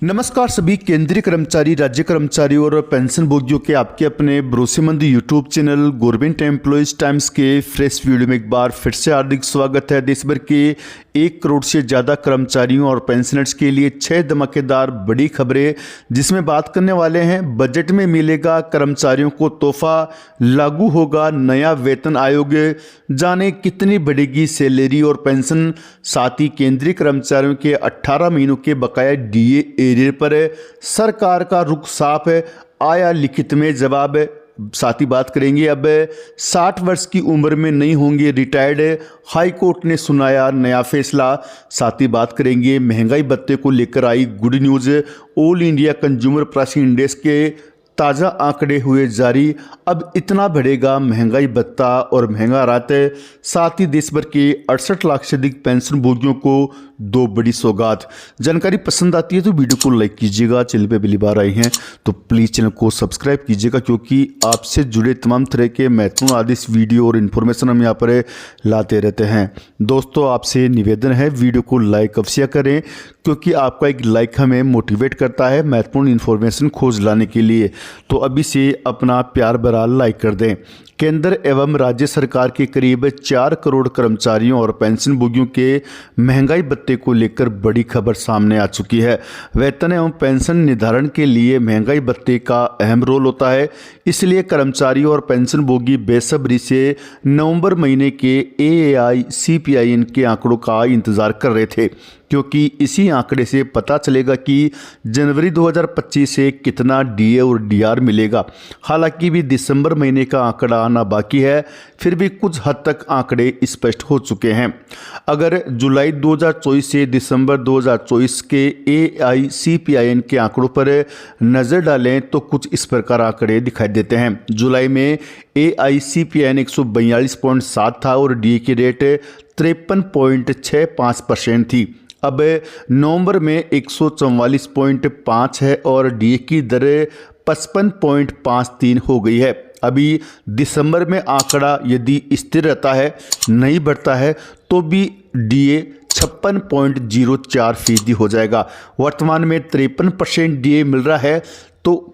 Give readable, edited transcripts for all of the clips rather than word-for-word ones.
नमस्कार सभी केंद्रीय कर्मचारी, राज्य कर्मचारी और पेंशन भोगियों के आपके अपने भरोसेमंद YouTube channel government employees times के फ्रेश वीडियो में एक बार फिर से हार्दिक स्वागत है। देश भर के 1 करोड़ से ज़्यादा कर्मचारियों और पेंशनर्स के लिए 6 धमाकेदार बड़ी खबरें, जिसमें बात करने वाले हैं बजट में मिलेगा कर्मचारियों को तोहफा, लागू होगा नया वेतन आयोग, जाने कितनी बढ़ेगी सैलरी और पेंशन, साथ ही केंद्रीय कर्मचारियों के 18 महीनों के बकाया डीए एरियर पर सरकार का रुख साफ है, आया लिखित में जवाब। साथ ही बात करेंगे अब 60 वर्ष की उम्र में नहीं होंगे रिटायर्ड, हाई कोर्ट ने सुनाया नया फैसला। साथ ही बात करेंगे महंगाई भत्ते को लेकर आई good news, all India consumer price index के ताज़ा आंकड़े हुए जारी, अब इतना बढ़ेगा महंगाई भत्ता और महंगा राहत। साथ ही देश भर के 68 लाख से अधिक पेंशन भोगियों को 2 बड़ी सौगात। जानकारी पसंद आती है तो वीडियो को लाइक कीजिएगा, चैनल पे पहली बार आए हैं तो प्लीज़ चैनल को सब्सक्राइब कीजिएगा, क्योंकि आपसे जुड़े तमाम तरह के महत्वपूर्ण आदेश वीडियो और इन्फॉर्मेशन हम यहाँ पर लाते रहते हैं। दोस्तों, आपसे निवेदन है वीडियो को लाइक अवश्य करें, क्योंकि आपका एक लाइक हमें मोटिवेट करता है महत्वपूर्ण इन्फॉर्मेशन खोज लाने के लिए। तो अभी से अपना प्यार भरा लाइक कर दें। केंद्र एवं राज्य सरकार के करीब 4 करोड़ कर्मचारियों और पेंशन भोगियों के महंगाई भत्ते को लेकर बड़ी खबर सामने आ चुकी है। वेतन एवं पेंशन निर्धारण के लिए महंगाई भत्ते का अहम रोल होता है, इसलिए कर्मचारियों और पेंशन भोगी बेसब्री से नवंबर महीने के AAI-CPIN के आंकड़ों का इंतजार कर रहे थे, क्योंकि इसी आंकड़े से पता चलेगा कि जनवरी 2025 से कितना डीए और डीआर मिलेगा। हालांकि भी दिसंबर महीने का आंकड़ा आना बाकी है, फिर भी कुछ हद तक आंकड़े स्पष्ट हो चुके हैं। अगर जुलाई 2024 से दिसंबर 2024 के AAI-CPIN के आंकड़ों पर नज़र डालें तो कुछ इस प्रकार आंकड़े दिखाई देते हैं। जुलाई में AAI-CPIN 142.7 था और डीए की रेट 53.65% थी। अब नवंबर में 144.5 है और डीए की दर 55.53 हो गई है। अभी दिसंबर में आंकड़ा यदि स्थिर रहता है, नहीं बढ़ता है, तो भी डीए 56.04% हो जाएगा। वर्तमान में 53% डीए मिल रहा है, तो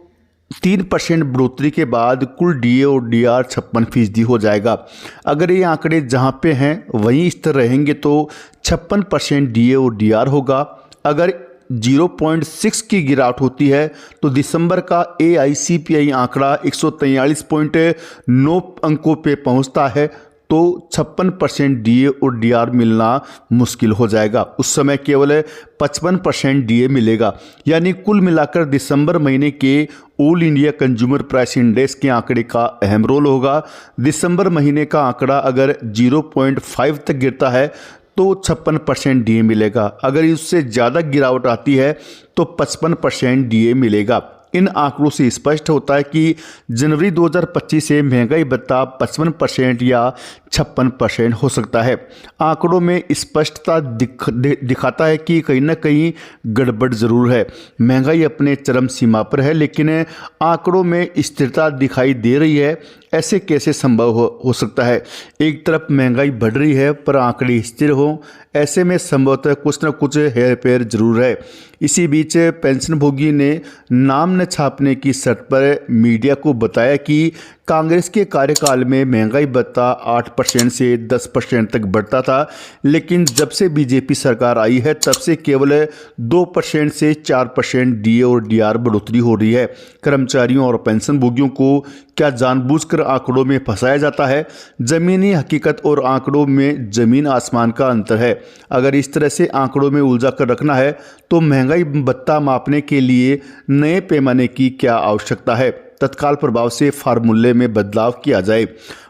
3% बढ़ोतरी के बाद कुल डीए और डीआर 56% हो जाएगा। अगर ये आंकड़े जहां पे हैं वहीं स्थिर रहेंगे तो 56% डीए और डीआर होगा। अगर 0.6 की गिरावट होती है तो दिसंबर का AAI-CPI आंकड़ा 143.9 अंकों पे पहुंचता है, तो 56% डीए और डीआर मिलना मुश्किल हो जाएगा। उस समय केवल 55% डीए मिलेगा। यानी कुल मिलाकर दिसंबर महीने के all India consumer price index के आंकड़े का अहम रोल होगा। दिसंबर महीने का आंकड़ा अगर 0.5 तक गिरता है तो 56% डीए मिलेगा। अगर इससे ज़्यादा गिरावट आती है तो 55% डीए मिलेगा। इन आंकड़ों से स्पष्ट होता है कि जनवरी 2025 से महंगाई भत्ता 55% या 56% हो सकता है। आंकड़ों में स्पष्टता दिखाता है कि कहीं ना कहीं गड़बड़ जरूर है। महंगाई अपने चरम सीमा पर है, लेकिन आंकड़ों में स्थिरता दिखाई दे रही है। ऐसे कैसे संभव हो सकता है? एक तरफ महंगाई बढ़ रही है पर आंकड़े स्थिर हो, ऐसे में संभवतः कुछ न कुछ हेर फेर जरूर है। इसी बीच पेंशन भोगी ने नाम न छापने की शर्त पर मीडिया को बताया कि कांग्रेस के कार्यकाल में महंगाई भत्ता 8% से 10% तक बढ़ता था, लेकिन जब से बीजेपी सरकार आई है तब से केवल 2% से 4% डीए और डीआर बढ़ोतरी हो रही है। कर्मचारियों और पेंशन भोगियों को क्या जानबूझकर आंकड़ों में फंसाया जाता है? ज़मीनी हकीकत और आंकड़ों में ज़मीन आसमान का अंतर है। अगर इस तरह से आंकड़ों में उलझा कर रखना है तो महंगाई भत्ता मापने के लिए नए पैमाने की क्या आवश्यकता है? तत्काल प्रभाव से फार्मूले में बदलाव किया जाए।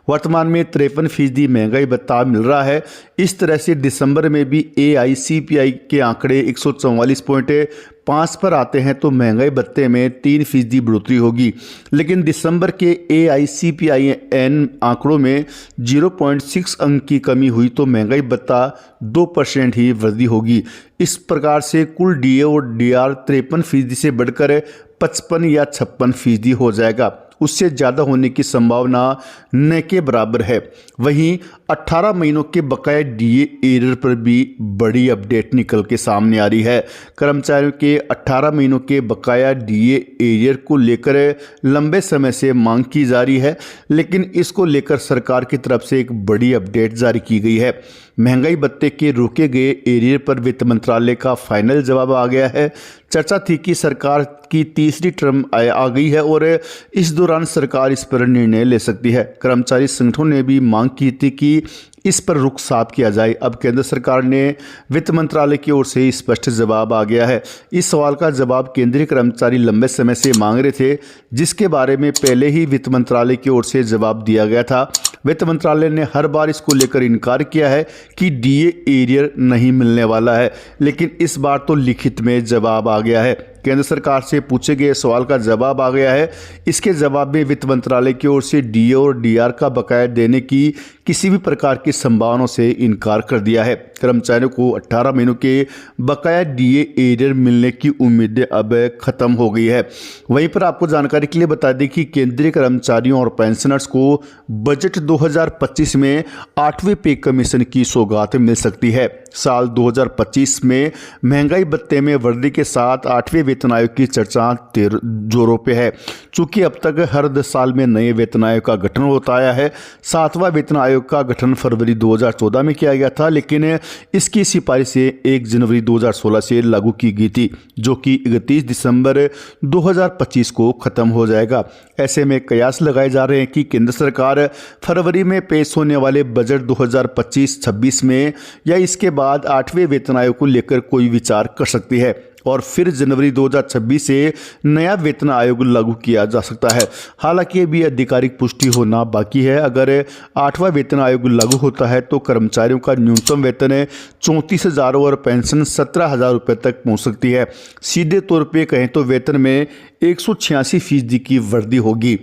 वर्तमान में 53% महंगाई भत्ता मिल रहा है। इस तरह से दिसंबर में भी AAI-CPI के आंकड़े 144.5 पर आते हैं तो महंगाई भत्ते में 3% बढ़ोतरी होगी। लेकिन दिसंबर के AAI-CPIN आंकड़ों में 0.6 अंक की कमी हुई तो महंगाई भत्ता 2% ही वृद्धि होगी। इस प्रकार से कुल डीए और डीआर 53% से बढ़कर 55 या 56% हो जाएगा। उससे ज़्यादा होने की संभावना न के बराबर है। वहीं 18 महीनों के बकाया डीए एरियर पर भी बड़ी अपडेट निकल के सामने आ रही है। कर्मचारियों के 18 महीनों के बकाया डीए एरियर को लेकर लंबे समय से मांग की जा रही है, लेकिन इसको लेकर सरकार की तरफ से एक बड़ी अपडेट जारी की गई है। महंगाई भत्ते के रोके गए एरियर पर वित्त मंत्रालय का फाइनल जवाब आ गया है। चर्चा थी कि सरकार की तीसरी टर्म आ गई है और इस दौरान सरकार इस पर निर्णय ले सकती है। कर्मचारी संगठनों ने भी मांग की थी कि इस पर रुख साफ किया जाए। अब केंद्र सरकार ने वित्त मंत्रालय की ओर से स्पष्ट जवाब आ गया है। इस सवाल का जवाब केंद्रीय कर्मचारी लंबे समय से मांग रहे थे, जिसके बारे में पहले ही वित्त मंत्रालय की ओर से जवाब दिया गया था। वित्त मंत्रालय ने हर बार इसको लेकर इनकार किया है कि डीए एरियर नहीं मिलने वाला है, लेकिन इस बार तो लिखित में जवाब आ गया है। केंद्र सरकार से पूछे गए सवाल का जवाब आ गया है। इसके जवाब में वित्त मंत्रालय की ओर से डीए और डीआर का बकाया देने की किसी भी प्रकार की संभावनाओं से इनकार कर दिया है। कर्मचारियों को 18 महीनों के बकाया डीए एरियर मिलने की उम्मीदें अब खत्म हो गई है। वहीं पर आपको जानकारी के लिए बता दें कि केंद्रीय कर्मचारियों और पेंशनर्स को बजट 2025 में 8वें पे कमीशन की सौगात मिल सकती है। साल 2025 में महंगाई भत्ते में वृद्धि के साथ 8वें वेतन आयोग की चर्चा जोरों पे है। चूंकि अब तक हर 10 साल में नए वेतन आयोग का गठन होता आया है। 7वां वेतन आयोग का गठन फरवरी 2014 में किया गया था, लेकिन इसकी सिफारिशें 1 जनवरी 2016 से लागू की गई थी, जो कि 31 दिसंबर 2025 को खत्म हो जाएगा। ऐसे में कयास लगाए जा रहे हैं कि केंद्र सरकार फरवरी में पेश होने वाले बजट 2025-26 में या इसके बाद 8वें वेतन आयोग को लेकर कोई विचार कर सकती है और फिर जनवरी 2026 से नया वेतन आयोग लागू किया जा सकता है। हालांकि अभी आधिकारिक पुष्टि होना बाकी है। अगर 8वां वेतन आयोग लागू होता है तो कर्मचारियों का न्यूनतम वेतन 34,000 और पेंशन 17,000 रुपये तक पहुंच सकती है। सीधे तौर पे कहें तो वेतन में 186% की वृद्धि होगी।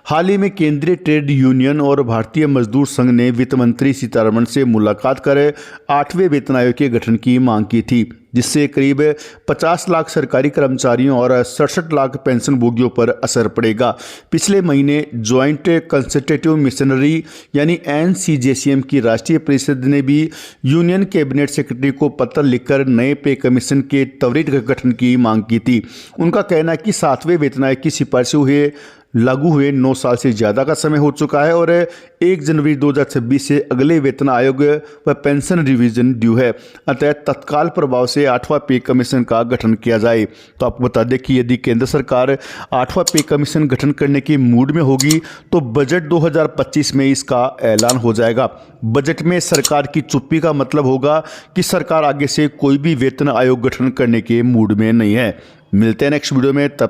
हाल ही में केंद्रीय ट्रेड यूनियन और भारतीय मजदूर संघ ने वित्त मंत्री सीतारमण से मुलाकात कर 8वें वेतन आयोग के गठन की मांग की थी, जिससे करीब 50 लाख सरकारी कर्मचारियों और 67 लाख पेंशन भोगियों पर असर पड़ेगा। पिछले महीने ज्वाइंट कंसल्टेटिव मिशनरी यानी NCJCM की राष्ट्रीय परिषद ने भी यूनियन कैबिनेट सेक्रेटरी को पत्र लिखकर नए पे कमीशन के त्वरित गठन की मांग की थी। उनका कहना है कि 7वें वेतन आयोग की सिफारिशें हुए लागू हुए 9 साल से ज़्यादा का समय हो चुका है और 1 जनवरी 2026 से अगले वेतन आयोग व पेंशन रिवीजन ड्यू है। अतः तत्काल प्रभाव से 8वां पे कमीशन का गठन किया जाए। तो आपको बता दें कि यदि केंद्र सरकार 8वां पे कमीशन गठन करने की मूड में होगी तो बजट 2025 में इसका ऐलान हो जाएगा। बजट में सरकार की चुप्पी का मतलब होगा कि सरकार आगे से कोई भी वेतन आयोग गठन करने के मूड में नहीं है। मिलते हैं नेक्स्ट वीडियो में, तब